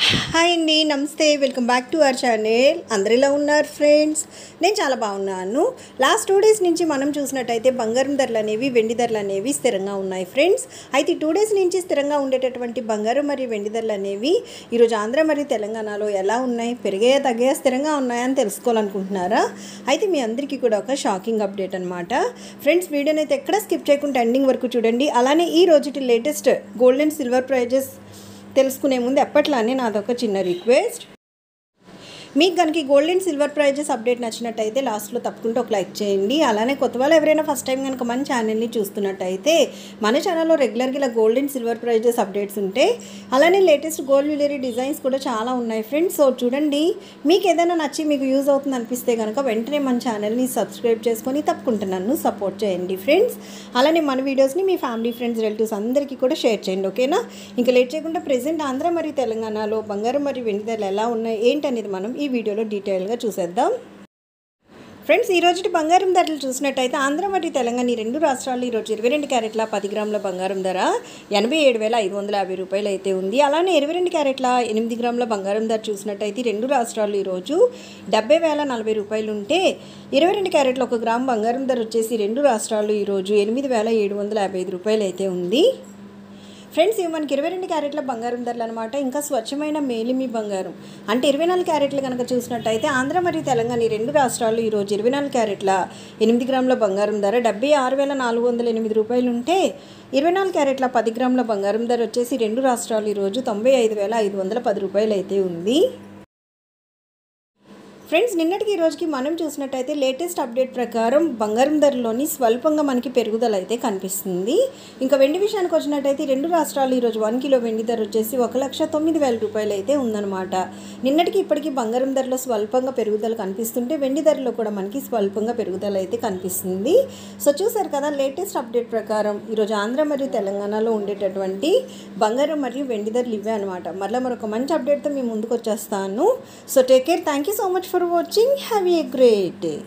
Hi అండి, నమస్తే. Welcome back to our channel. అందరు ఎలా ఉన్నారు ఫ్రెండ్స్? నేను చాలా బాగున్నాను. లాస్ట్ 2 డేస్ నుంచి మనం చూసినట్టయితే బంగారం ధరలు అనేవి, వెండి ధరలు అనేవి స్థిరంగా ఉన్నాయి ఫ్రెండ్స్. అయితే 2 డేస్ నుంచి స్థిరంగా ఉండేటటువంటి బంగారం మరియు వెండి ధరలు అనేవి ఈరోజు ఆంధ్ర మరియు తెలంగాణలో ఎలా ఉన్నాయి, పెరిగాయా తగ్గాయా, స్థిరంగా ఉన్నాయా అని తెలుసుకోవాలనుకుంటున్నారా? అయితే మీ అందరికీ కూడా ఒక షాకింగ్ అప్డేట్ అనమాట ఫ్రెండ్స్. వీడియోని అయితే ఎక్కడ స్కిప్ చేయకుండా ఎండింగ్ వరకు చూడండి. అలానే ఈ రోజుటి latest gold and silver prices తెలుసుకునే ముందు ఎప్పట్లానే నాదొక చిన్న రిక్వెస్ట్. మీకు కనుక gold and silver prices update నచ్చినట్టయితే లాస్ట్లో తప్పకుండా ఒక లైక్ చేయండి. అలానే కొత్త వాళ్ళు ఎవరైనా ఫస్ట్ టైం కనుక మన ఛానల్ని చూస్తున్నట్టయితే మన ఛానల్లో రెగ్యులర్గా ఇలా gold and silver prizes updates ఉంటాయి. అలానే లేటెస్ట్ గోల్డ్ జ్యువెలరీ డిజైన్స్ కూడా చాలా ఉన్నాయి ఫ్రెండ్స్. సో చూడండి, మీకు ఏదైనా నచ్చి మీకు యూజ్ అవుతుంది అనిపిస్తే కనుక వెంటనే మన ఛానల్ని సబ్స్క్రైబ్ చేసుకొని తప్పకుండా నన్ను సపోర్ట్ చేయండి ఫ్రెండ్స్. అలానే మన వీడియోస్ని మీ ఫ్యామిలీ, ఫ్రెండ్స్, రిలేటివ్స్ అందరికీ కూడా షేర్ చేయండి, ఓకేనా? ఇంకా లేట్ చేయకుండా ప్రెజెంట్ ఆంధ్ర మరియు తెలంగాణలో బంగారం మరియు వెండి ధరలు ఎలా ఉన్నాయి ఏంటనేది మనం ఈ వీడియోలో డీటెయిల్గా చూసేద్దాం ఫ్రెండ్స్. ఈ రోజు బంగారం ధరలు చూసినట్టయితే ఆంధ్ర మరియు తెలంగాణ ఈ రెండు రాష్ట్రాల్లో ఈరోజు 22 క్యారెట్ల 10 గ్రాముల బంగారం ధర 87,550 రూపాయలు అయితే ఉంది. అలానే 22 క్యారెట్ల 8 గ్రాముల బంగారం ధర చూసినట్టయితే రెండు రాష్ట్రాల్లో ఈరోజు 70,040 రూపాయలు ఉంటే 22 క్యారెట్ల 1 గ్రాము బంగారం ధర వచ్చేసి రెండు రాష్ట్రాల్లో ఈరోజు 8,755 రూపాయలు అయితే ఉంది ఫ్రెండ్స్. ఇవి మనకి 22 క్యారెట్ల బంగారం ధరలు అనమాట. ఇంకా స్వచ్ఛమైన మేలిమి బంగారం అంటే 24 క్యారెట్లు కనుక చూసినట్టయితే ఆంధ్ర మరియు తెలంగాణ ఈ రెండు రాష్ట్రాల్లో ఈరోజు 24 క్యారెట్ల 8 గ్రాముల బంగారం ధర 76,408 రూపాయలు ఉంటే 24 క్యారెట్ల 10 గ్రాముల బంగారం ధర వచ్చేసి రెండు రాష్ట్రాలు ఈరోజు 95,510 రూపాయలు అయితే ఉంది ఫ్రెండ్స్. నిన్నటికి ఈ రోజుకి మనం చూసినట్టయితే లేటెస్ట్ అప్డేట్ ప్రకారం బంగారం ధరలోని స్వల్పంగా మనకి పెరుగుదల అయితే కనిపిస్తుంది. ఇంకా వెండి విషయానికి వచ్చినట్టయితే రెండు రాష్ట్రాలు ఈరోజు 1 కిలో వెండి ధర వచ్చేసి 1,09,000 రూపాయలు అయితే ఉందన్నమాట. నిన్నటికి ఇప్పటికీ బంగారం ధరలో స్వల్పంగా పెరుగుదల కనిపిస్తుంటే వెండి ధరలో కూడా మనకి స్వల్పంగా పెరుగుదల అయితే కనిపిస్తుంది. సో చూసారు కదా, లేటెస్ట్ అప్డేట్ ప్రకారం ఈరోజు ఆంధ్ర మరియు తెలంగాణలో ఉండేటటువంటి బంగారం మరియు వెండి ధరలు ఇవే అనమాట. మరలా మరొక మంచి అప్డేట్తో మేము ముందుకు వచ్చేస్తాను. So take care. Thank you so much for watching. Have a great day.